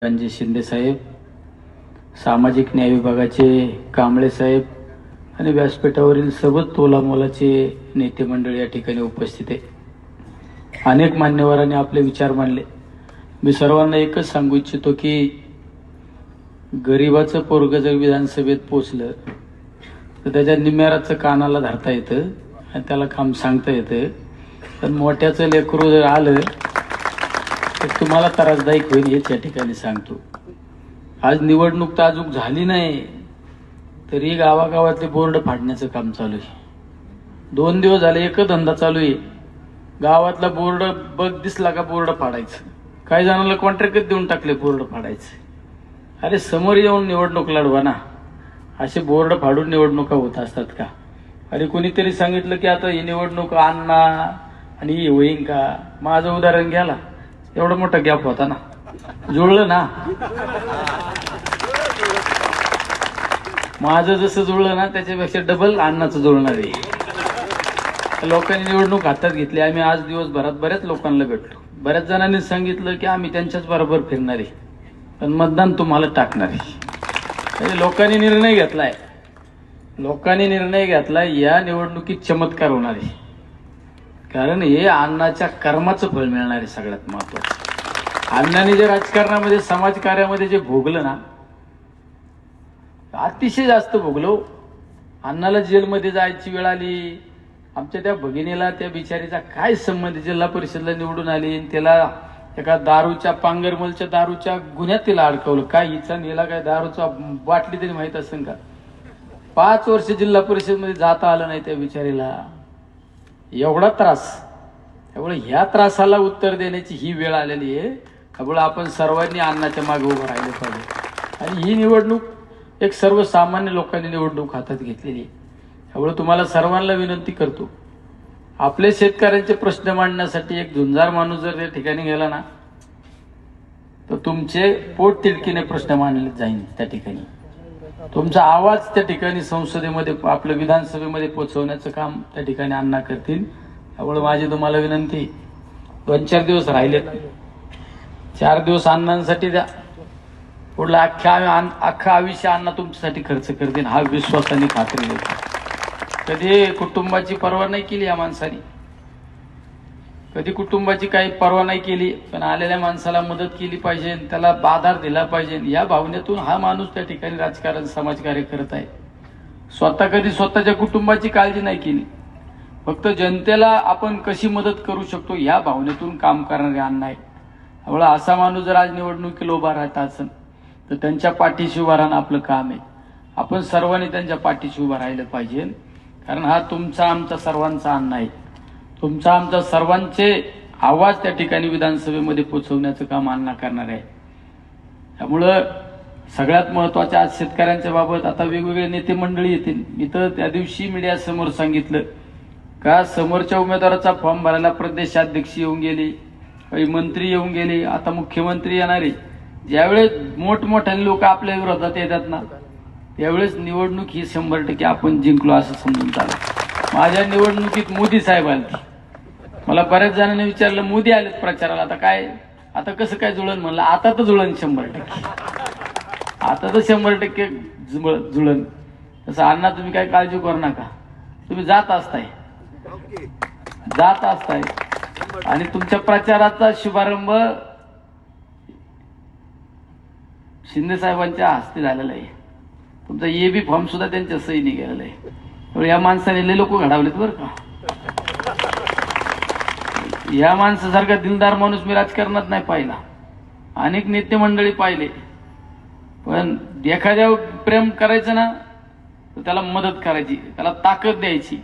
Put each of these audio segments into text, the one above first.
रणजित शिंदे साहेब, सामाजिक न्याय विभागाचे कांबळे साहेब आणि व्यासपीठावरील सर्व तोलामोलाचे नेते मंडळी या ठिकाणी उपस्थित आहे. अनेक मान्यवरांनी आपले विचार मांडले. मी सर्वांना एकच सांगू इच्छितो की गरिबाचं पोरगं जर विधानसभेत पोचलं तर त्याच्या निम्याराचं कानाला धरता येतं आणि त्याला काम सांगता येतं, पण मोठ्याचं लेकरू जर आलं तर तुम्हाला त्रासदायक होईल हेच या ठिकाणी सांगतो. आज निवडणूक तर अजून झाली नाही तरी गावागावातले बोर्ड फाडण्याचं काम चालू आहे. 2 दिवस झाले एक धंदा चालू आहे. गावातला बोर्ड बघ दिसला का बोर्ड फाडायचं. काही जणांना कॉन्ट्रॅक्टच देऊन टाकले बोर्ड फाडायचं. अरे समोर येऊन निवडणूक लढवा ना. असे बोर्ड फाडून निवडणुका होत असतात का? अरे कोणीतरी सांगितलं की आता ही निवडणूक आणा आणि ही होईन का? माझं उदाहरण घ्याला, एवढा मोठा गॅप होता ना, जुळलं ना. माझं जसं जुळलं ना त्याच्यापेक्षा डबल अण्णाचं जुळणार आहे. लोकांनी निवडणूक हातात घेतली. आम्ही आज दिवसभरात बऱ्याच लोकांना भेटलो. बऱ्याच जणांनी सांगितलं की आम्ही त्यांच्याच बरोबर फिरणार आहे, पण मतदान तुम्हाला टाकणार आहे. लोकांनी निर्णय घेतलाय. या निवडणुकीत चमत्कार होणार आहे, कारण हे अण्णाच्या कर्माचं फळ मिळणार आहे. सगळ्यात महत्वाचं, अण्णांनी जे राजकारणामध्ये समाजकार्यामध्ये जे भोगलं ना, अतिशय जास्त भोगलो. अण्णाला जेलमध्ये जायची वेळ आली. आमच्या त्या भगिनीला, त्या बिचारीचा काय संबंध, जिल्हा परिषदला निवडून आली, त्याला एका दारूच्या पांगरमलच्या दारूच्या गुन्ह्यात तिला अडकवलं. काय हिचा नेला काय दारूचा बाटली तरी माहित असेल का? 5 वर्ष जिल्हा परिषदमध्ये जाता आलं नाही त्या बिचारीला. एवढा त्रास. त्यामुळे ह्या त्रासाला उत्तर देण्याची ही वेळ आलेली आहे. त्यामुळे आपण सर्वांनी अण्णाच्या मागे उभं राहिलं पाहिजे. आणि ही निवडणूक एक सर्वसामान्य लोकांनी निवडणूक हातात घेतलेली आहे. त्यामुळे तुम्हाला सर्वांना विनंती करतो, आपले शेतकऱ्यांचे प्रश्न मांडण्यासाठी एक झुंजार माणूस जर त्या ठिकाणी गेला ना तर तुमचे पोट तिडकीने प्रश्न मांडले जाईल. त्या ठिकाणी तुमचा आवाज त्या ठिकाणी संसदेमध्ये, आपलं विधानसभेमध्ये पोहोचवण्याचं काम त्या ठिकाणी अण्णा करतील. त्यामुळे माझी तुम्हाला विनंती, 2-4 दिवस राहिले, 4 दिवस अण्णांसाठी द्या. पुढला अख्खा आयुष्य अण्णा तुमच्यासाठी खर्च करतील, हा विश्वासाने खात्री देतो. कधी कुटुंबाची पर्वा नाही केली या माणसाने, कधी कुटुंबाची काही पर्वा नाही केली, पण आलेल्या माणसाला मदत केली पाहिजे, त्याला आधार दिला पाहिजे. या भावनेतून हा माणूस त्या ठिकाणी राजकारण समाजकार्य करत आहे. कधी स्वतःच्या कुटुंबाची काळजी नाही केली, फक्त जनतेला आपण कशी मदत करू शकतो या भावनेतून काम करणारे अण्णा आहे. त्यामुळे असा माणूस जर आज निवडणुकीला उभा राहत असेल तर त्यांच्या पाठीशी उभा राहणं आपलं काम आहे. आपण सर्वांनी त्यांच्या पाठीशी उभं राहिलं पाहिजे, कारण हा तुमचा आमचा सर्वांचा अण्णा आहे. तुमचा आमचा सर्वांचे आवाज त्या ठिकाणी विधानसभेमध्ये पोहोचवण्याचं काम अण्णा करणार आहे. त्यामुळं सगळ्यात महत्वाच्या आज शेतकऱ्यांच्या बाबत आता वेगवेगळे नेते मंडळी येतील. मी तर त्या दिवशी मीडियासमोर सांगितलं का समोरच्या उमेदवाराचा फॉर्म भरायला प्रदेशाध्यक्ष येऊन गेले, काही मंत्री येऊन गेले, आता मुख्यमंत्री येणारे. ज्यावेळेस मोठमोठ्याने लोक आपल्या विरोधात येतात ना त्यावेळेस निवडणूक ही 100% आपण जिंकलो असं समजून चालू. माझ्या निवडणुकीत मोदी साहेब आले. मला बऱ्याच जणांनी विचारलं मोदी आलेत प्रचाराला, आता काय, आता कसं काय जुळण? म्हणलं आता तर जुळण 100%. आता तर 100% जुळण. तसं अण्णा तुम्ही काय काळजी करू नका. तुम्ही जात असताय आणि तुमच्या प्रचाराचा शुभारंभ शिंदे साहेबांच्या हस्ते झालेला आहे. तुमचा EB फॉर्म सुद्धा त्यांच्या सहीने गेलेला आहे. त्यामुळे या माणसाने लय लोक घडवलेत बरं का. या माणसासारखा दिलदार माणूस मी राजकारणात नाही पाहिला. अनेक नेते मंडळी पाहिले, पण एखाद्या प्रेम करायचं ना तर त्याला मदत करायची, त्याला ताकद द्यायची.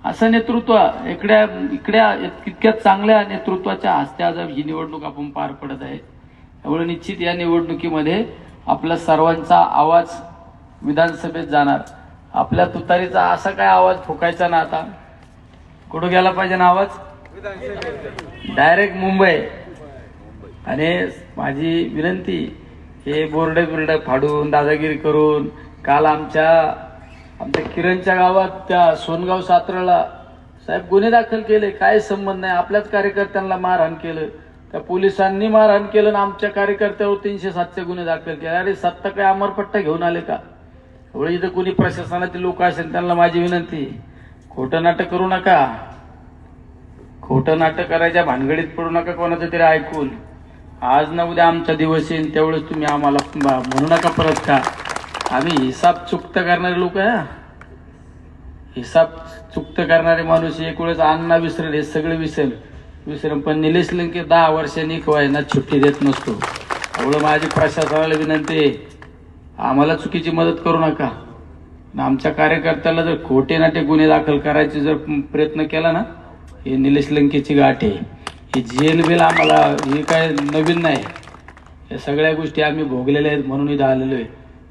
असं नेतृत्व इकड्या इतक्या चांगल्या नेतृत्वाच्या हस्ते आज ही निवडणूक आपण पार पडत आहे. त्यामुळे निश्चित या निवडणुकीमध्ये आपला सर्वांचा आवाज विधानसभेत जाणार. आपल्या तुतारीचा असा काय आवाज फुकायचा ना, आता कुठं गेला पाहिजे ना आवाज? डायरेक्ट मुंबई. आणि माझी विनंती, हे बोर्ड फाडून दादागिरी करून, काल आमच्या किरणच्या गावात त्या सोनगाव सातरला साहेब गुन्हे दाखल केले. काय संबंध नाही, आपल्याच कार्यकर्त्यांना मारहाण केलं. त्या पोलिसांनी मारहाण केलं आणि आमच्या कार्यकर्त्यावर 307चे गुन्हे दाखल केले. अरे सत्ता काय अमरपट्टा घेऊन आले का? एवढे इथं कोणी प्रशासनातील लोक असेल त्यांना माझी विनंती, खोटं नाटक करू नका. खोटं नाटक करायच्या भानगडीत पडू नका कोणाचं तरी ऐकून. आज ना उद्या आमचा दिवस येईल त्यावेळेस तुम्ही आम्हाला म्हणू नका परत का आम्ही हिसाब चुकत करणारे लोक आहे. हिसाब चुकत करणारे माणूस एक वेळेस अण्णा विसरेल, हे सगळे विसरेल, पण निलेश लंके 10 वर्षांनी ना सुट्टी देत नसतो. एवढं माझी प्रशासनाला विनंती आहे, आम्हाला चुकीची मदत करू नका. आमच्या कार्यकर्त्याला जर खोटे नाटे गुन्हे दाखल करायचे जर प्रयत्न केला ना, हे निलेश लंकेची गाठ आहे. हे जेल बिल आम्हाला हे काय नवीन नाही, या सगळ्या गोष्टी आम्ही भोगलेल्या आहेत म्हणून इथं आलेलो आहे.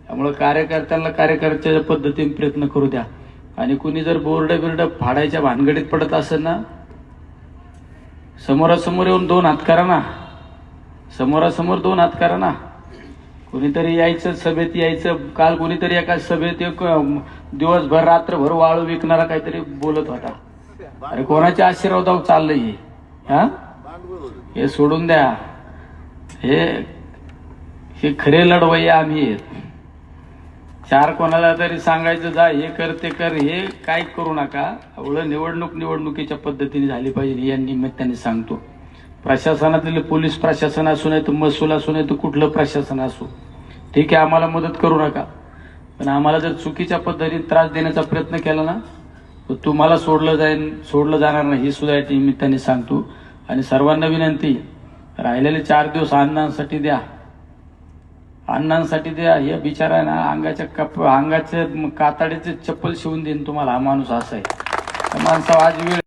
त्यामुळे कार्यकर्त्यांना कार्यकर्त्याच्या पद्धतीने प्रयत्न करू द्या. आणि कुणी जर बोर्ड फाडायच्या भानगडीत पडत असेल ना, समोरासमोर येऊन 2 हात करा ना, समोरासमोर 2 हात करा ना. कुणीतरी यायचं सभेत यायचं. काल कुणीतरी एका सभेत एक दिवसभर रात्रभर वाळू विकणारा काहीतरी बोलत होता. अरे कोणाच्या आशीर्वादावर चाललंय हे? हे सोडून द्या. हे खरे लढवय्ये आम्ही आहेत. 4 कोणाला तरी सांगायचं जा हे कर ते कर, हे काय करू नका. एवढं निवडणुकीच्या पद्धतीने झाली पाहिजे या निमित्ताने सांगतो. प्रशासनातील पोलीस प्रशासन असू नये तर महसूल असू नये तर कुठलं प्रशासन असू, ठीक आहे, आम्हाला मदत करू नका. पण आम्हाला जर चुकीच्या पद्धतीने त्रास देण्याचा प्रयत्न केला ना तर तुम्हाला सोडलं जाणार नाही, हे सुद्धा या निमित्ताने सांगतो. आणि सर्वांना विनंती, राहिलेले 4 दिवस अण्णांसाठी द्या, अण्णांसाठी द्या. हे बिचारा ना अंगाच्या कातडीचे चप्पल शिवून देईन तुम्हाला. हा माणूस असा आहे. माणसा आज वेळ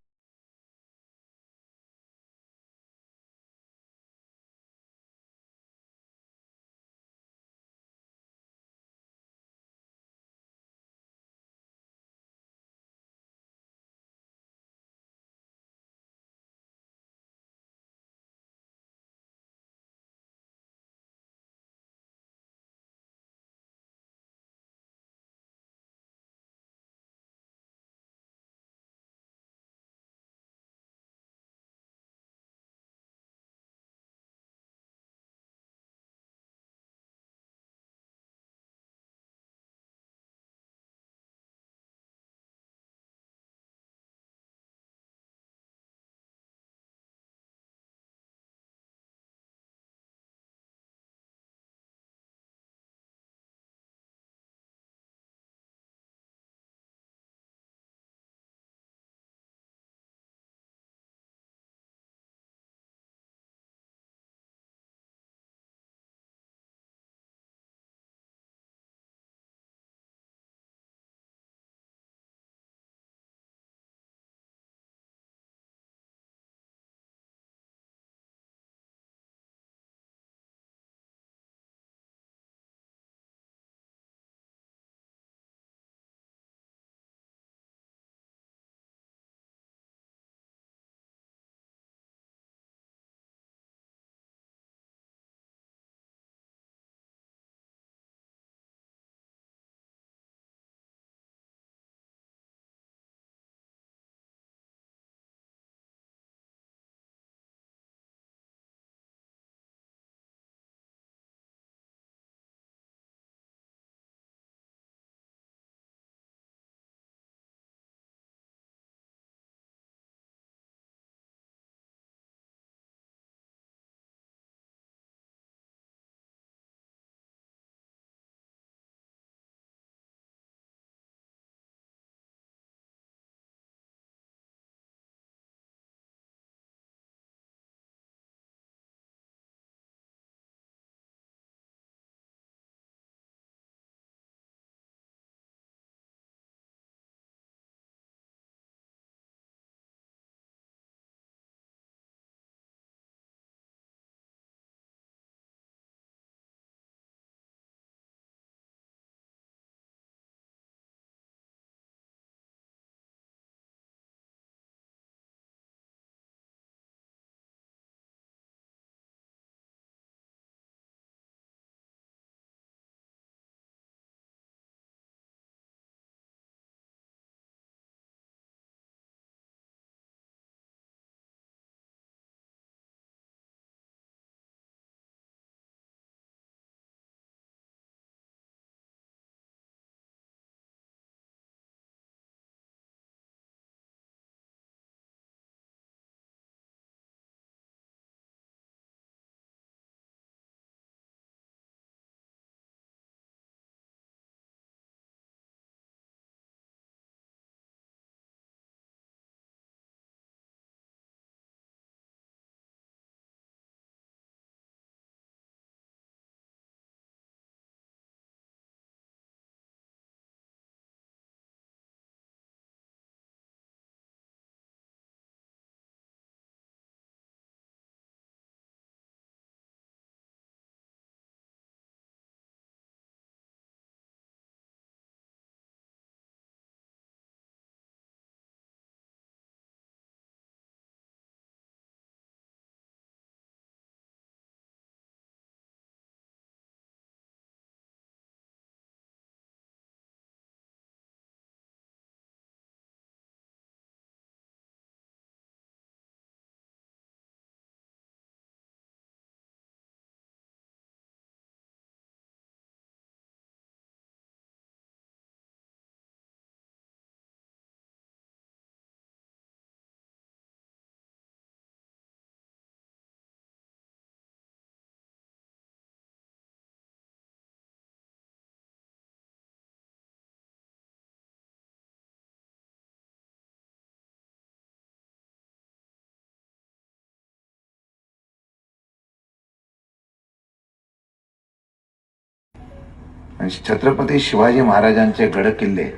आणि छत्रपती शिवाजी महाराजांचे गडकिल्ले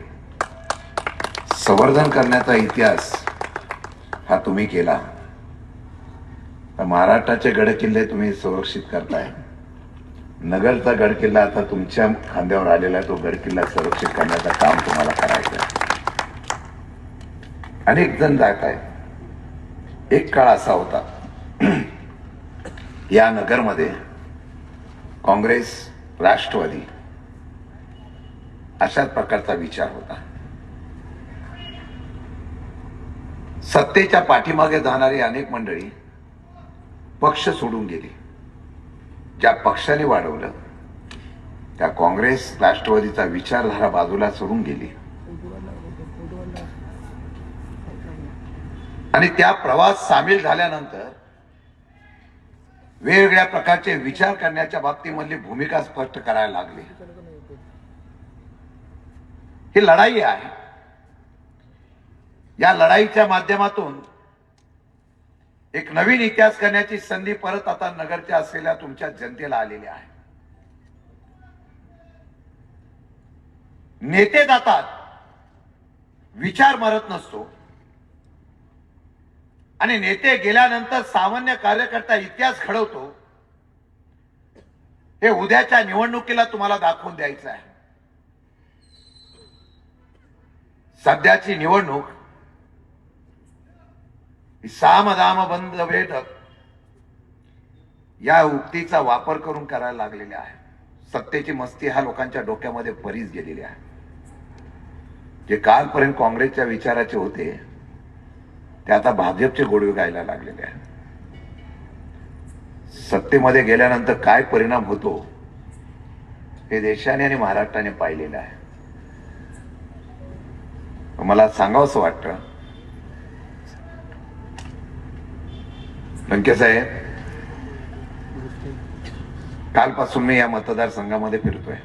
संवर्धन करण्याचा इतिहास हा तुम्ही केला. महाराष्ट्राचे गडकिल्ले तुम्ही संरक्षित करताय. नगरचा गडकिल्ला आता तुमच्या खांद्यावर आलेला आहे. तो गडकिल्ला संरक्षित करण्याचं काम तुम्हाला करायचं आहे. अनेक जण जात आहे. एक काळ असा होता या नगरमध्ये काँग्रेस, राष्ट्रवादी अशाच प्रकारचा विचार होता. सत्तेच्या पाठीमागे जाणारी अनेक मंडळी पक्ष सोडून गेली. ज्या पक्षाने वाढवलं त्या काँग्रेस, राष्ट्रवादीचा विचारधारा बाजूला सोडून गेली आणि त्या प्रवास सामील झाल्यानंतर वेगवेगळ्या प्रकारचे विचार करण्याच्या बाबतीमधली भूमिका स्पष्ट करायला लागली. ही लढाई आहे. या लढाईच्या माध्यमातून एक नवीन इतिहास करण्याची संधी परत आता नगरच्या असलेल्या तुमच्या जनतेला आलेली आहे. नेते जातात, विचार मरत नसतो आणि नेते गेल्यानंतर सामान्य कार्यकर्ता इतिहास घडवतो. हे उद्याच्या निवडणुकीला तुम्हाला दाखवून द्यायचं आहे. सध्याची निवडणूक साम दाम बंद भेदक या उक्तीचा वापर करून करायला लागलेले आहे. सत्तेची मस्ती हा लोकांच्या डोक्यामध्ये बरीच गेलेली आहे. जे कालपर्यंत काँग्रेसच्या विचाराचे होते ते आता भाजपचे गोडवे गायला लागलेले आहे. सत्तेमध्ये गेल्यानंतर काय परिणाम होतो हे देशाने आणि महाराष्ट्राने पाहिलेलं आहे. मला सांगावंसं वाटतं, लंके साहेब, कालपासून मी या मतदारसंघामध्ये फिरतोय.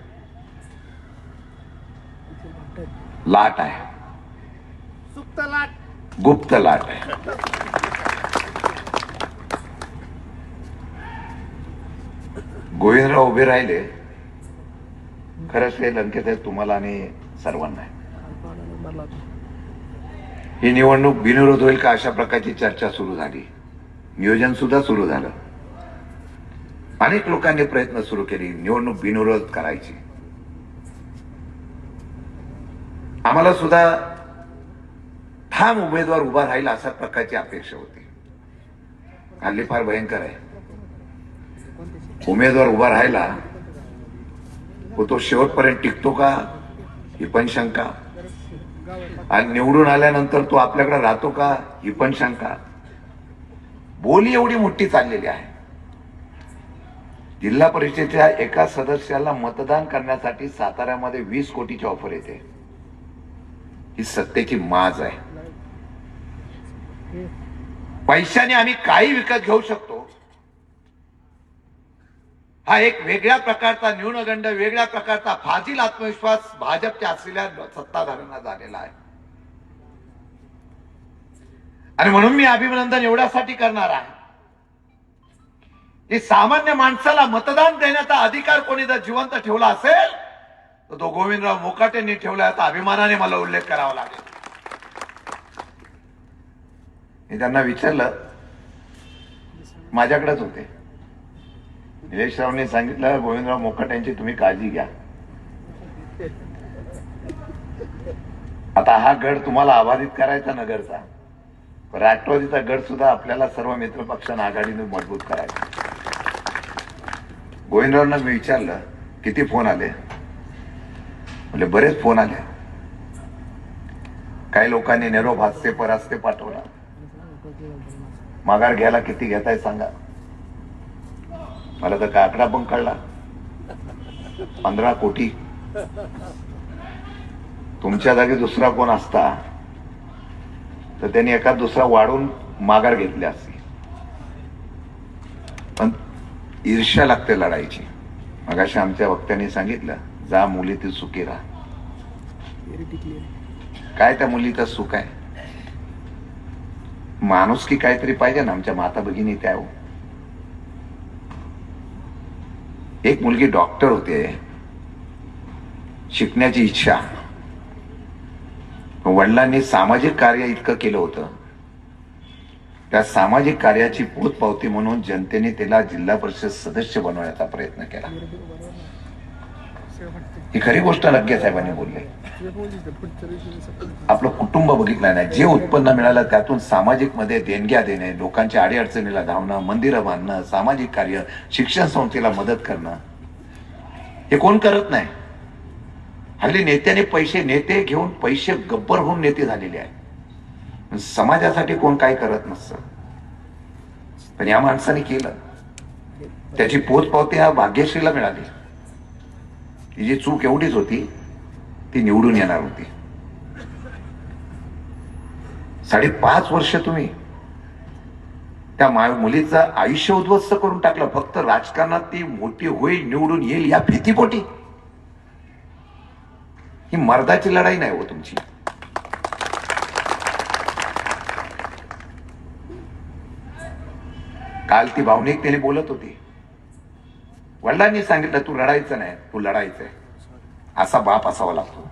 लाट आहे, सुप्त लाट, गुप्त लाट आहे. गोविंदराव उभे राहिले. खरंच हे लंके साहेब तुम्हाला आणि सर्वांना आहे. ही निवडणूक बिनविरोध होईल का अशा प्रकारची चर्चा सुरू झाली. नियोजन सुद्धा सुरू झालं. अनेक लोकांनी प्रयत्न सुरू केले निवडणूक बिनविरोध करायची. आम्हाला सुद्धा ठाम उमेदवार उभा राहील अशा प्रकारची अपेक्षा होती. हल्ली फार भयंकर आहे. उमेदवार उभा राहिला तो शेवटपर्यंत टिकतो का ही पण शंका, आणि निवडून आल्यानंतर तो आपल्याकडे राहतो का ही पण शंका. बोली एवढी मोठी चाललेली आहे. जिल्हा परिषदेच्या एका सदस्याला मतदान करण्यासाठी साताऱ्यामध्ये 20 कोटीची ऑफर येते. ही सत्तेची माज आहे. पैशाने आम्ही काही विकत घेऊ शकतो हा एक वेगळ्या प्रकारचा न्यूनगंड, वेगळ्या प्रकारचा फाजील आत्मविश्वास भाजपच्या असलेल्या सत्ताधाऱ्यांना झालेला आहे. आणि म्हणून मी अभिनंदन एवढ्यासाठी करणार आहे की सामान्य माणसाला मतदान देण्याचा अधिकार कोणी जर जिवंत ठेवला असेल तर तो गोविंदराव मोकाटेंनी ठेवला. याचा अभिमानाने मला उल्लेख करावा लागेल. मी त्यांना विचारलं, माझ्याकडेच होते. निलेश रावने सांगितलं गोविंदराव मोकाटेंची तुम्ही काळजी घ्या. आता हा गड तुम्हाला आबाधित करायचा नगरचा, राष्ट्रवादीचा गड सुद्धा आपल्याला सर्व मित्र पक्षांना आघाडीने मजबूत करायचा. गोविंदरावांना मी विचारलं किती फोन आले. म्हणजे बरेच फोन आले. काही लोकांनी निरोप हस्ते परहस्ते पाठवला. माघार घ्यायला किती घेताय सांगा. मला तर काय आकडा पण कळला. 15 कोटी. तुमच्या जागी दुसरा कोण असता तर त्यांनी एखाद दुसरा वाढून माघार घेतली असती. पण ईर्ष्या लागते लढाईची. मगाशी आमच्या वक्त्यांनी सांगितलं, जा मुलीतील सुखी राहा. काय त्या मुलीचं सुख आहे? माणुसकी काहीतरी पाहिजे ना. आमच्या माता भगिनी त्या हो. एक मुलगी डॉक्टर होते, शिकण्याची इच्छा. वडिलांनी सामाजिक कार्य इतकं केलं होतं, त्या सामाजिक कार्याची पोचपावती म्हणून जनतेने त्याला जिल्हा परिषद सदस्य बनवण्याचा प्रयत्न केला. ही खरी गोष्ट लग्गे साहेबांनी बोलले. आपलं कुटुंब बघितलं नाही, जे उत्पन्न मिळालं त्यातून सामाजिक मध्ये देणग्या देणे, लोकांच्या अडीअडचणीला धावणं, मंदिरं बांधणं, सामाजिक कार्य, शिक्षण संस्थेला मदत करणं, हे कोण करत नाही. हल्ली नेते घेऊन पैसे गब्बर होऊन नेते झालेले आहेत. समाजासाठी कोण काय करत नसतं, पण या माणसाने केलं. त्याची पोचपावती हा भाग्यश्रीला मिळाली. तिची चूक एवढीच होती, ती निवडून येणार होती. 5.5 वर्ष तुम्ही त्या मुलीचं आयुष्य उद्ध्वस्त करून टाकलं, फक्त राजकारणात ती मोठी होईल, निवडून येईल या भीतीपोटी. ही मर्दाची लढाई नाही हो तुमची. काल ती भावनिकतेने बोलत होती. वडिलांनी सांगितलं तू रडायचं नाही, तू लढायचंय. असा बाप असावा लागतो.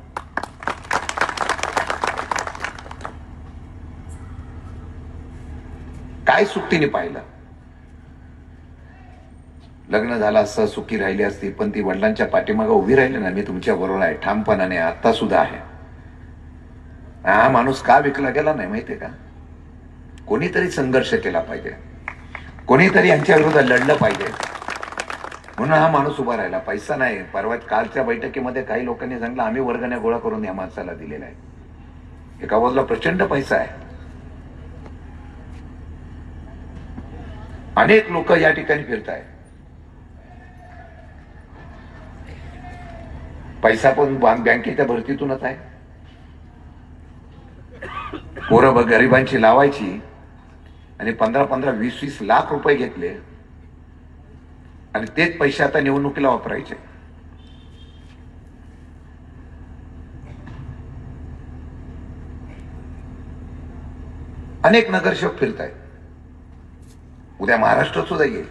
काय सुट्टीने पाहिलं. लग्न झालं असं सुखी राहिली असती, पण ती वडिलांच्या पाठीमागे उभी राहिली ना, मी तुमच्या बरोबर आहे ठामपणाने, आता सुद्धा आहे. हा माणूस का विकला गेला नाही माहितीये का? कोणीतरी संघर्ष केला पाहिजे, कोणीतरी यांच्या विरोधात लढलं पाहिजे, म्हणून हा माणूस उभा राहिला. पैसा नाही. परवा कालच्या बैठकीमध्ये काही लोकांनी सांगितलं आम्ही वर्गण्या गोळा करून या माणसाला दिलेला आहे. एका बाजूला प्रचंड पैसा आहे. अनेक लोक या ठिकाणी फिरत आहेत. पैसा पण बँकेच्या भरतीतूनच आहे. पोरं गरिबांची लावायची आणि 15-15, 20-20 लाख रुपये घेतले आणि तेच पैसे आता निवडणुकीला वापरायचे. अनेक नगरसेवक फिरत आहेत. उद्या महाराष्ट्र सुद्धा येईल.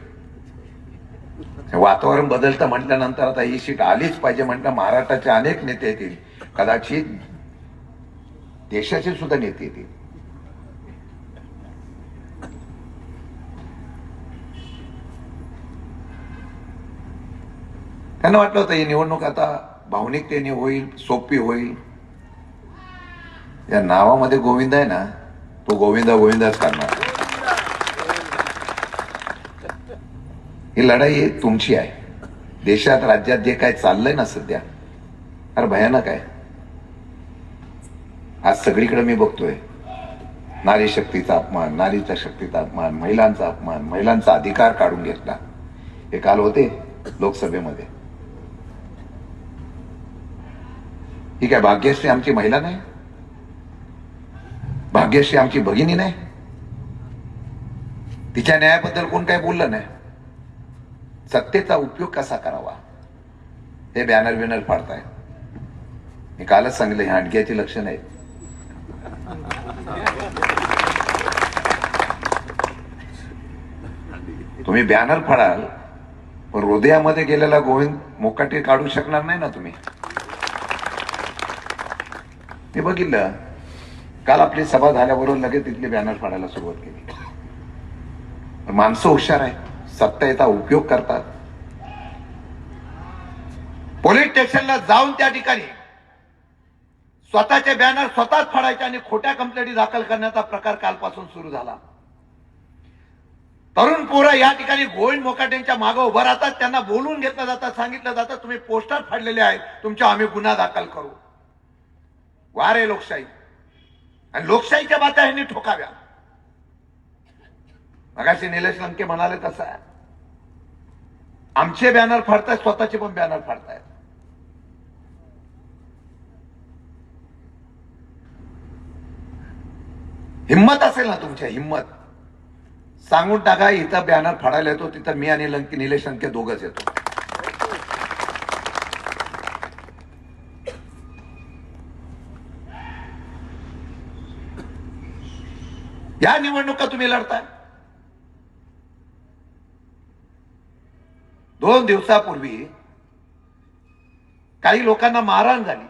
वातावरण बदलतं म्हटल्यानंतर आता ही सीट आलीच पाहिजे म्हटलं, महाराष्ट्राचे अनेक नेते येतील, कदाचित देशाचे सुद्धा नेते येतील. त्यांना वाटलं होतं ही निवडणूक आता भावनिकतेने होईल, सोपी होईल. या नावामध्ये गोविंद आहे ना, तो गोविंदाच करणार. ही लढाई तुमची आहे. देशात राज्यात जे काय चाललंय ना सध्या, अरे भयानक आहे. आज सगळीकडे मी बघतोय नारी शक्तीचा अपमान, नारीच्या शक्तीचा अपमान, महिलांचा अपमान, महिलांचा अधिकार काढून घेतला. हे काल होते लोकसभेमध्ये. ही काय भाग्यश्री आमची महिला नाही? भाग्यश्री आमची भगिनी नाही? तिच्या न्यायाबद्दल कोण काय बोललं नाही? सत्तेचा उपयोग कसा करावा हे बॅनर फाडताय. मी कालच सांगितलं, हे हांडग्याची लक्षणं आहेत. तुम्ही बॅनर फाडाल, पण हृदयामध्ये गेलेला गोविंद मोकाटे काढू शकणार नाही ना तुम्ही. मी बघितलं काल आपली सभा झाल्याबरोबर लगेच तिथले बॅनर फाडायला सुरुवात केली. माणसं हुशार आहे, सत्तेचा उपयोग करतात. पोलीस स्टेशनला जाऊन त्या ठिकाणी स्वतःचे बॅनर स्वतःच फाडायचे आणि खोट्या कंप्लेंटी दाखल करण्याचा प्रकार कालपासून सुरू झाला. तरुण पोरं या ठिकाणी गोविंद मोकाटेंच्या मागे उभं राहतात. त्यांना बोलून घेतलं जातं, सांगितलं जातं तुम्ही पोस्टर फाडलेले आहेत, तुमच्या आम्ही गुन्हा दाखल करू. वार आहे लोकशाही, आणि लोकशाहीच्या बाता ह्यांनी ठोकाव्या. मगाशी निलेश लंके म्हणाले तसं आहे. आमचे बॅनर फाडतायत, स्वतःचे पण बॅनर फाडतायत. हिम्मत असेल ना तुमच्या, हिम्मत सांगून टाका. इथं बॅनर फाडायला येतो, तिथं मी आणि निलेश लंके दोघंच येतो. या निवडणुका तुम्ही लढताय. 2 दिवसापूर्वी काही लोकांना मारहाण झाली,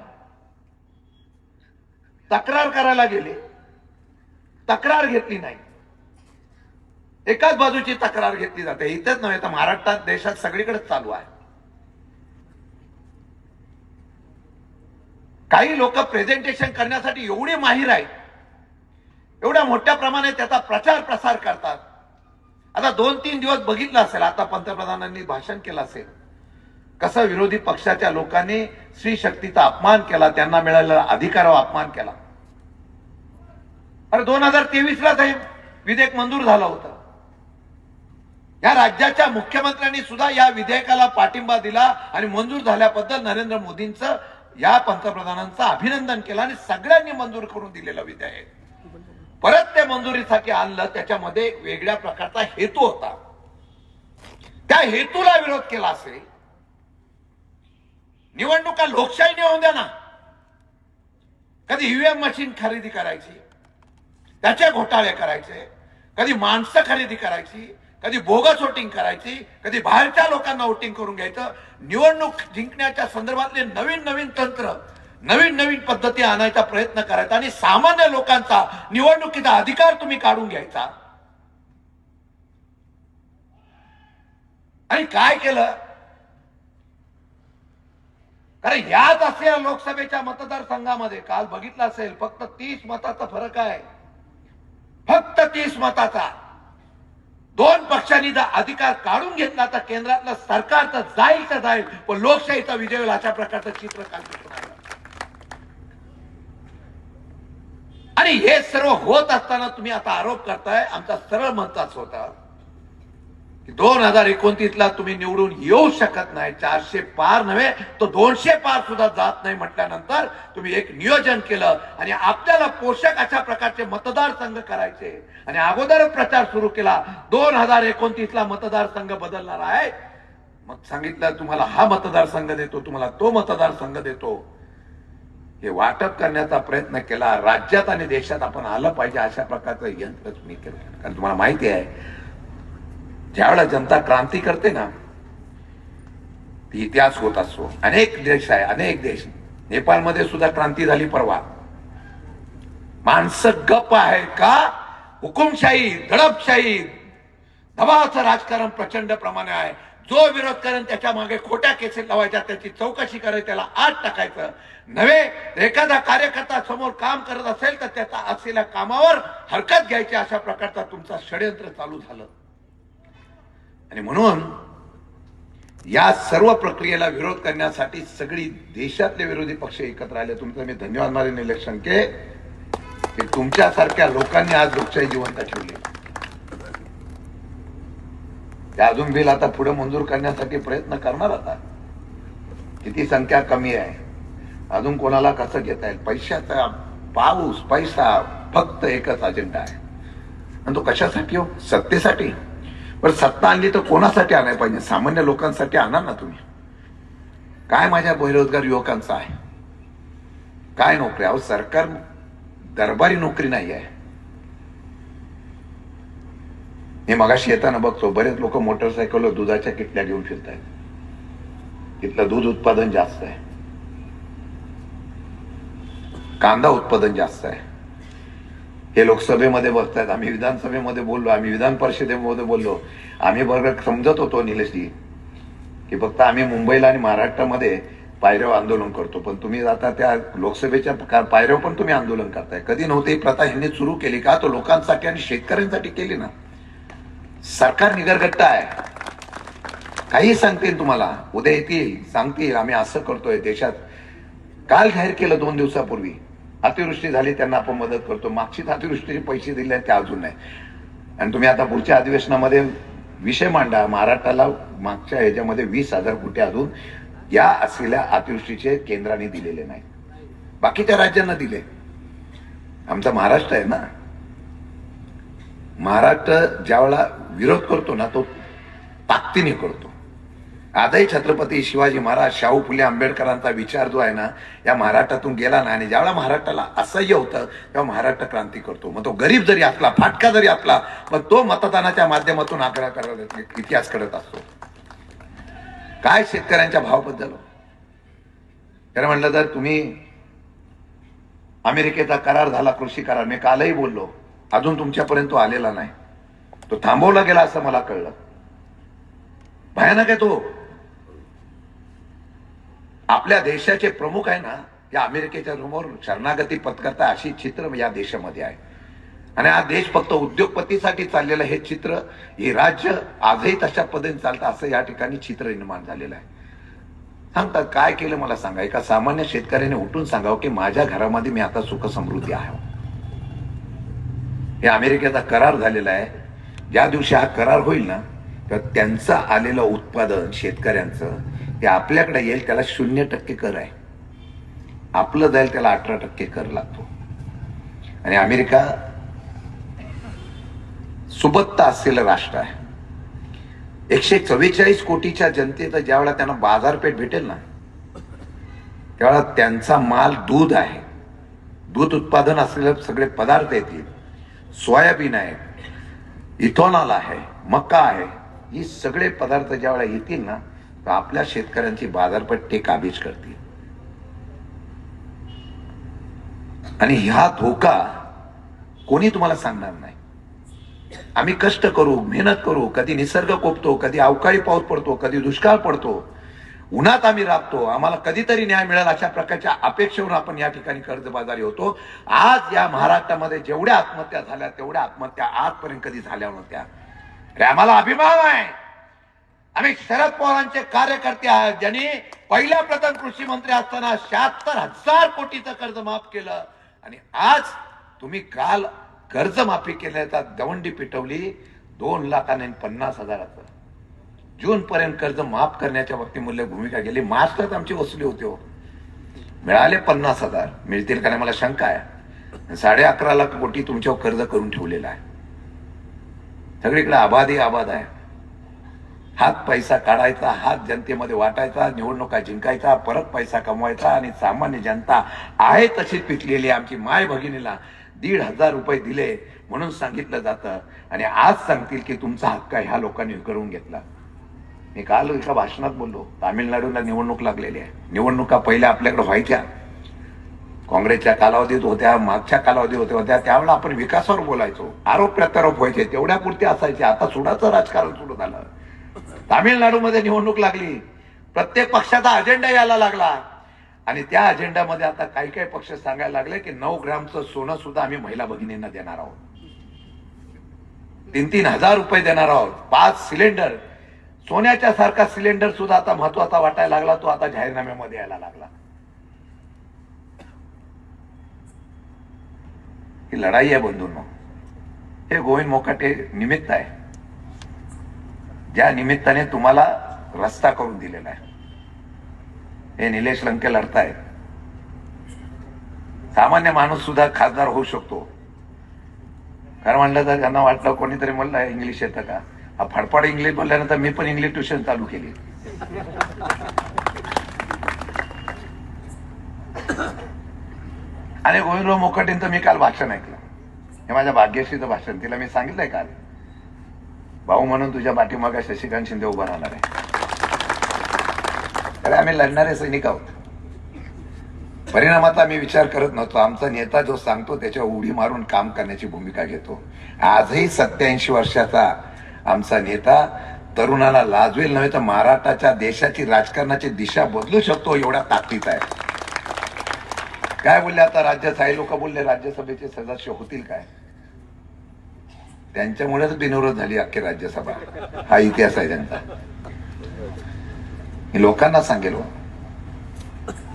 तक्रार करायला गेले, तक्रार घेतली नाही. एकाच बाजूची तक्रार घेतली जाते. इथेच नव्हे तर महाराष्ट्रात, देशात सगळीकडेच चालू आहे. काही लोक प्रेझेंटेशन करण्यासाठी एवढे माहीर आहेत, एवढ्या मोठ्या प्रमाणात त्याचा प्रचार प्रसार करतात. आता 2-3 दिवस बघितलं असेल, आता पंतप्रधानांनी भाषण केलं असेल, कसं विरोधी पक्षाच्या लोकांनी स्त्री शक्तीचा अपमान केला, त्यांना मिळालेला अधिकारावर अपमान केला. अरे 2023ला हे विधेयक मंजूर झालं होतं. या राज्याच्या मुख्यमंत्र्यांनी सुद्धा या विधेयकाला पाठिंबा दिला आणि मंजूर झाल्याबद्दल नरेंद्र मोदींचं, या पंतप्रधानांचं अभिनंदन केलं आणि सगळ्यांनी मंजूर करून दिलेलं विधेयक परत ते मंजुरीसाठी आणलं. त्याच्यामध्ये एक वेगळ्या प्रकारचा हेतू होता. त्या हेतूला विरोध केला असेल. निवडणुका लोकशाहीने होऊन द्या ना. कधी ईव्हीएम मशीन खरेदी करायची, त्याचे घोटाळे करायचे, कधी माणसं खरेदी करायची, कधी बोगस वोटिंग करायची, कधी बाहेरच्या लोकांना वोटिंग करून घ्यायचं. निवडणूक जिंकण्याच्या संदर्भातले नवीन नवीन तंत्र, नवीन नवीन पद्धती आणायचा प्रयत्न करायचा आणि सामान्य लोकांचा निवडणुकीचा अधिकार तुम्ही काढून घ्यायचा. आणि काय केलं? कारण याच असलेल्या लोकसभेच्या मतदारसंघामध्ये काल बघितलं असेल, फक्त 30 मताचा फरक आहे. फक्त 30 मताचा. 2 पक्षांनी जर अधिकार काढून घेतला तर केंद्रातलं सरकार तर जाईल तर जाईल, पण लोकशाहीचा विजय होईल अशा प्रकारचं चित्र काल दिसून आलं. आणि हे सर्व होत असताना तुम्ही आता आरोप करताय. आमचा सरळ मतच होता की 2029ला तुम्ही निवडून येऊ शकत नाही. 400 पार नव्हे तो 200 पार सुद्धा जात नाही म्हटल्यानंतर तुम्ही एक नियोजन केलं आणि आपल्याला पोषक अशा प्रकारचे मतदारसंघ करायचे आणि अगोदरच प्रचार सुरू केला. 2029ला मतदारसंघ बदलणार आहे. मग सांगितलं तुम्हाला हा मतदारसंघ देतो, तुम्हाला तो मतदारसंघ देतो. हे वाटप करण्याचा प्रयत्न केला. राज्यात आणि देशात आपण आलं पाहिजे अशा प्रकारचं यंत्र तुम्ही केलं. कारण तुम्हाला माहिती आहे, ज्यावेळेला जनता क्रांती करते ना, ती इतिहास होत असतो. अनेक देश आहे, अनेक देश. नेपाळमध्ये सुद्धा क्रांती झाली परवा. माणसं गप्प आहे का? हुकुमशाही, दडपशाही, दबावाचं राजकारण प्रचंड प्रमाणे आहे. जो विरोध करेल त्याच्या मागे खोट्या केसेस लावायच्या, त्याची चौकशी करायची, त्याला आत टाकायचं नव्हे. एखादा कार्यकर्ता समोर काम करत असेल तर त्याचा असलेल्या कामावर हरकत घ्यायची, अशा प्रकारचा तुमचा षडयंत्र चालू झालं. आणि म्हणून या सर्व प्रक्रियेला विरोध करण्यासाठी सगळी देशातले विरोधी पक्ष एकत्र आले. तुमचं मी धन्यवाद मानेन इलेक्शन की तुमच्यासारख्या लोकांनी आज लोकशाही जिवंत ठेवली. त्या अजून बिल आता पुढे मंजूर करण्यासाठी प्रयत्न करणार. आता किती संख्या कमी आहे, अजून कोणाला कसं घेता येईल. पैशाचा पाऊस, पैसा फक्त एकच अजेंडा आहे. आणि तो कशासाठी हो? सत्तेसाठी. पण सत्ता आणली तर कोणासाठी आणायला पाहिजे? सामान्य लोकांसाठी आणा ना तुम्ही. काय माझ्या बेरोजगार युवकांचा आहे, काय नोकरी? अहो सरकार दरबारी नोकरी नाही आहे. मी मगाशी येताना बघतो बरेच लोक मोटरसायकलवर दुधाच्या किटल्या घेऊन फिरत आहेत. तिथलं दूध उत्पादन जास्त आहे, कांदा उत्पादन जास्त आहे. हे लोकसभेमध्ये बसतात, आम्ही विधानसभेमध्ये बोललो, आम्ही विधान परिषदेमध्ये बोललो. आम्ही बरोबर समजत होतो निलेशजी की फक्त आम्ही मुंबईला आणि महाराष्ट्रामध्ये पायऱ्यावर आंदोलन करतो, पण तुम्ही आता त्या लोकसभेच्या पायऱ्यावर पण तुम्ही आंदोलन करताय. कधी नव्हती ही प्रथा ह्यांनी सुरू केली का? तो लोकांसाठी आणि शेतकऱ्यांसाठी केली ना. सरकार निगरगट्ट आहे. काही सांगतील तुम्हाला, उद्या येतील सांगतील आम्ही असं करतोय देशात. काल जाहीर केलं 2 दिवसापूर्वी अतिवृष्टी झाली त्यांना आपण मदत करतो. मागचीच अतिवृष्टीचे पैसे दिले त्या अजून नाही. आणि तुम्ही आता पुढच्या अधिवेशनामध्ये विषय मांडा, महाराष्ट्राला मागच्या ह्याच्यामध्ये 20,000 कोटी अजून या असलेल्या अतिवृष्टीचे केंद्राने दिलेले नाही, बाकीच्या राज्यांना दिले. आमचा महाराष्ट्र आहे ना. महाराष्ट्र ज्यावेळेला विरोध करतो ना तो ताकदीने करतो. आजही छत्रपती शिवाजी महाराज, शाहू फुले आंबेडकरांचा विचार जो आहे ना या महाराष्ट्रातून गेला ना, आणि ज्यावेळेला महाराष्ट्राला असह्य होतं तेव्हा महाराष्ट्र क्रांती करतो. मग तो गरीब जरी असला, फाटका जरी असला, पण तो मतदानाच्या माध्यमातून आकडा करत इतिहास करत असतो. काय शेतकऱ्यांच्या भावाबद्दल त्याने म्हटलं तर तुम्ही अमेरिकेचा करार झाला, कृषी करार, मी कालही बोललो, अजून तुमच्यापर्यंत तो आलेला नाही, तो थांबवला गेला असं मला कळलं. भयानक आहे तो. आपल्या देशाचे प्रमुख आहे ना, या अमेरिकेच्या समोर शरणागती पत्करता अशी चित्र या देशामध्ये आहे. आणि हा देश फक्त उद्योगपतीसाठी चाललेलं हे चित्र, हे राज्य आजही तशा पद्धतीने चालतं असं या ठिकाणी चित्र निर्माण झालेलं आहे. सांगतात काय केलं मला सांगा. एका सामान्य शेतकऱ्याने उठून सांगावं की माझ्या घरामध्ये मी आता सुख समृद्धी आहे. हे अमेरिकेचा करार झालेला आहे. ज्या दिवशी हा करार होईल ना, तर त्यांचं आलेलं उत्पादन शेतकऱ्यांचं ते आपल्याकडे येईल, त्याला 0% कर आहे. आपलं जाईल त्याला 18% कर लागतो. आणि अमेरिका सुबत्ता असलेलं राष्ट्र आहे. 144 कोटीच्या जनतेचं ज्यावेळेला त्यांना बाजारपेठ भेटेल ना, त्यावेळेला त्यांचा माल दूध आहे. दूध उत्पादन असलेले सगळे पदार्थ येतील. सोयाबीन आहे, इथॉनॉल आहे, मका आहे, ही सगळे पदार्थ ज्यावेळेला येतील ना, तर आपल्या शेतकऱ्यांची बाजारपेठ ते काबीज करतील. आणि हा धोका कोणी तुम्हाला सांगणार नाही. आम्ही कष्ट करू, मेहनत करू, कधी निसर्ग कोपतो, कधी अवकाळी पाऊस पडतो, कधी दुष्काळ पडतो, उन्हात आम्ही राबतो, आम्हाला कधीतरी न्याय मिळेल अशा प्रकारच्या अपेक्षेवर आपण या ठिकाणी कर्जबाजारी होतो. आज या महाराष्ट्रामध्ये जेवढ्या आत्महत्या झाल्या तेवढ्या आत्महत्या आजपर्यंत कधी झाल्या नव्हत्या. अरे आम्हाला अभिमान आहे. आम्ही शरद पवारांचे कार्यकर्ते आहेत, ज्यांनी पहिल्या प्रथम कृषी मंत्री असताना 76,000 कोटीचं कर्ज माफ केलं. आणि आज तुम्ही काल कर्जमाफी केल्याचा दवंडी पिटवली 2,50,000. जून पर्यंत कर्ज माफ करण्याच्या बाबतीत मूल्य भूमिका गेली. मार्चलाच आमची वसुली होती हो. मिळाले 50,000. मिळतील का नाही मला शंका आहे. 11.5 लाख कोटी तुमच्यावर कर्ज करून ठेवलेला आहे. सगळीकडे आबादी आबाद आहे. हात पैसा काढायचा, हात जनतेमध्ये वाटायचा, निवडणुका जिंकायचा, परत पैसा कमवायचा. आणि सामान्य जनता आहे तशीच पिकलेली. आमची माय भगिनीला 1,500 रुपये दिले म्हणून सांगितलं जातं आणि आज सांगतील की तुमचा हक्क ह्या लोकांनी करून घेतला. मी काल एका भाषणात बोललो, तामिळनाडूला निवडणूक लागलेली आहे. निवडणुका पहिल्या आपल्याकडे व्हायच्या, काँग्रेसच्या कालावधीत होत्या, मागच्या कालावधीत होत्या. त्यावेळेला आपण विकासावर बोलायचो, आरोप प्रत्यारोप व्हायचे, तेवढ्यापुरते असायचे. आता सुडाचं राजकारण सुरू झालं. तामिळनाडूमध्ये निवडणूक लागली, प्रत्येक पक्षाचा अजेंडा यायला लागला. आणि त्या अजेंडामध्ये आता काही काही पक्ष सांगायला लागले की 9 ग्रामचं सोनं सुद्धा आम्ही महिला भगिनींना देणार आहोत, 3,000 रुपये देणार आहोत, 5 सिलेंडर, सोन्याच्या सारखा सिलेंडर सुद्धा आता महत्वाचा वाटायला लागला. तो आता जाहीरनाम्यामध्ये यायला लागला. ही लढाई आहे बंधूंनो. हे गोविंद मोकाटे निमित्त आहे, ज्या निमित्ताने तुम्हाला रस्ता करून दिलेला आहे. हे निलेश लंके लढतायत. सामान्य माणूस सुद्धा खासदार होऊ शकतो. कारण म्हणलं तर त्यांना वाटलं, कोणीतरी म्हणलं इंग्लिश येतं का. हा फडफड इंग्लिश बोलल्यानंतर मी पण इंग्लिश ट्युशन चालू केली. आणि गोविंदराव मोकाटेंचं मी काल भाषण ऐकलं. हे माझ्या भाग्यश्रीचं भाषण. तिला मी सांगितलंय काल, भाऊ म्हणून तुझ्या पाठीमागे शशिकांत शिंदे उभा राहणार आहे. तर आम्ही लढणारे सैनिक आहोत. परिणामाचा आम्ही विचार करत नव्हतो. आमचा नेता जो सांगतो त्याच्यावर उडी मारून काम करण्याची भूमिका घेतो. आजही 87 वर्षाचा आमचा नेता तरुणाला लाजवेल नव्हे तर महाराष्ट्राच्या देशाची राजकारणाची दिशा बदलू शकतो एवढ्या ताकदीत आहे. काय बोलले आता राज्यसभा लोक बोलले राज्यसभेचे सदस्य होतील काय. त्यांच्यामुळेच बिनविरोध झाली अख्खी राज्यसभा. हा इतिहास आहे त्यांचा. मी लोकांना सांगेल,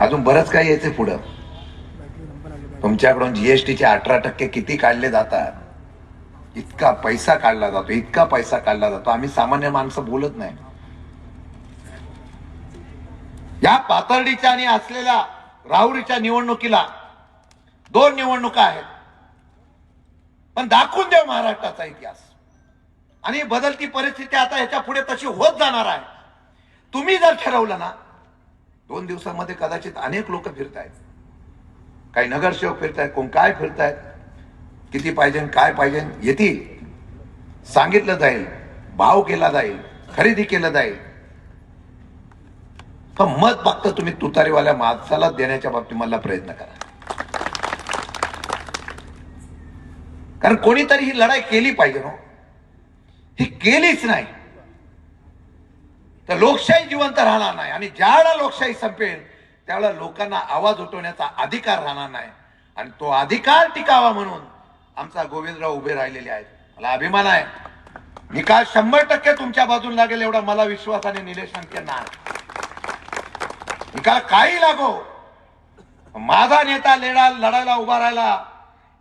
अजून बरंच काही यायचं पुढं. तुमच्याकडून जीएसटीचे 18% किती काढले जातात. इतका पैसा काढला जातो, इतका पैसा काढला जातो. आम्ही सामान्य माणसं बोलत नाही. या पाथर्डीच्या आणि असलेल्या राहुरीच्या निवडणुकीला 2 निवडणुका आहेत, पण दाखवून देऊ महाराष्ट्राचा इतिहास. आणि बदलती परिस्थिती आता ह्याच्या पुढे तशी होत जाणार आहे. तुम्ही जर ठरवलं ना, 2 दिवसांमध्ये कदाचित अनेक लोक फिरतायत. काही नगरसेवक फिरतायत, कोण काय फिरतायत, किती पाहिजे काय पाहिजे येतील. सांगितलं जाईल, भाव केला जाईल, खरेदी केलं जाईल. पण मत फक्त तुम्ही तुतारीवाल्या माणसाला देण्याच्या बाबतीत मला प्रयत्न करा. कारण कोणीतरी ही लढाई केली पाहिजे ना. ही केलीच नाही तर लोकशाही जिवंत राहणार नाही. आणि ज्यावेळेला लोकशाही संपेल त्यावेळेला लोकांना आवाज उठवण्याचा अधिकार राहणार नाही. आणि तो अधिकार टिकावा म्हणून आमचा गोविंदराव उभे राहिलेले आहेत. मला अभिमान आहे. निकाल 100% तुमच्या बाजूला लागेल एवढा मला विश्वास आणि निलेश लंकेंना आहे. निकाल काही लागो, माझा नेता लढायला उभा राहिला,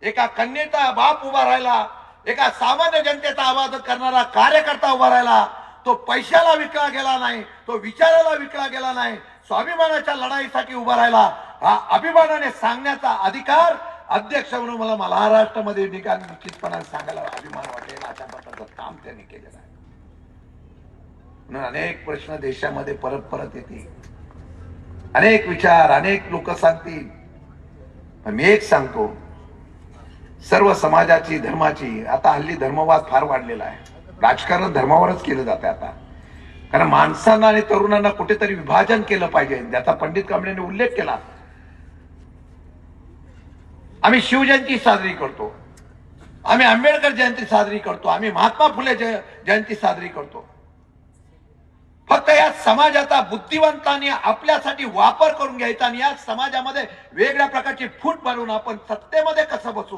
एका कन्येचा बाप उभा राहिला, एका सामान्य जनतेचा आवाज करणारा कार्यकर्ता उभा राहिला. तो पैशाला विकला गेला नाही, तो विचाराला विकला गेला नाही, स्वाभिमानाच्या लढाईसाठी उभा राहिला. हा अभिमानाने सांगण्याचा अधिकार अध्यक्ष म्हणून मला महाराष्ट्रामध्ये निकाल निश्चितपणाने सांगायला अभिमान वाटेल. अशा प्रकारचं काम त्यांनी केलेलं आहे. म्हणून अनेक प्रश्न देशामध्ये परत परत येतील, अनेक विचार अनेक लोक सांगतील. पण मी एक सांगतो, सर्व समाजाची धर्माची, आता हल्ली धर्मवाद फार वाढलेला आहे. राजकारण धर्मावरच केलं जाते आता. कारण माणसांना आणि तरुणांना कुठेतरी विभाजन केलं पाहिजे, ज्याचा पंडित कांबळेंनी उल्लेख केला. आम्ही शिवजयंती साजरी करतो, आम्ही आंबेडकर जयंती साजरी करतो, आम्ही महात्मा फुले जयंती साजरी करतो. फक्त या समाजाचा बुद्धिवंतांनी आपल्यासाठी वापर करून घ्यायचा आणि या समाजामध्ये वेगळ्या प्रकारची फूट मारून आपण सत्तेमध्ये कसं बसू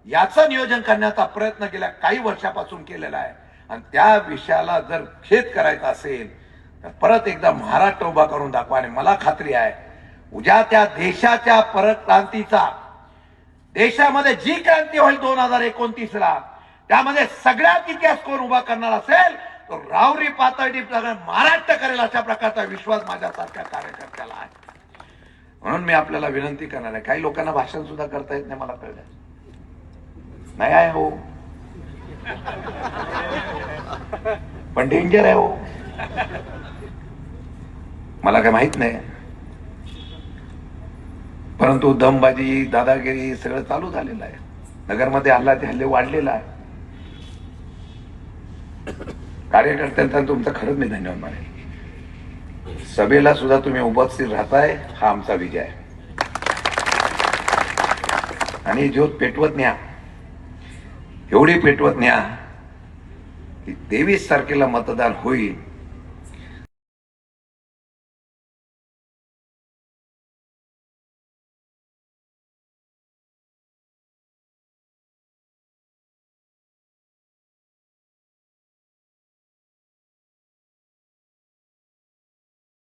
याचं नियोजन करण्याचा प्रयत्न गेल्या काही वर्षापासून केलेला आहे. आणि त्या विषयाला जर खेद करायचा असेल तर परत एकदा महाराष्ट्र उभा करून दाखवा. आणि मला खात्री आहे उद्या त्या देशाच्या परत क्रांतीचा, देशामध्ये जी क्रांती होईल 2029ला, त्यामध्ये सगळ्यात इतिहास कोण उभा करणार असेल तो रावरी पातळी महाराष्ट्र करेल अशा प्रकारचा विश्वास माझ्यासारख्या कार्यकर्त्याला आहे. म्हणून मी आपल्याला विनंती करणार आहे. काही लोकांना भाषण सुद्धा करता येत नाही, मला कळलं नाही आहे हो, पण डेंजर आहे हो. मला काय माहित नाही, परंतु दमबाजी दादागिरी सगळं चालू झालेलं आहे. नगरमध्ये हल्ले वाढलेला आहे. कार्यकर्त्यांचा तुमचा खरंच मी धन्यवाद मानेल. सभेला सुद्धा तुम्ही उपस्थित राहताय, हा आमचा विजय आहे. आणि ज्योत पेटवत न्या, एवढी पेटवत न्या की 23 तारखेला मतदान होईल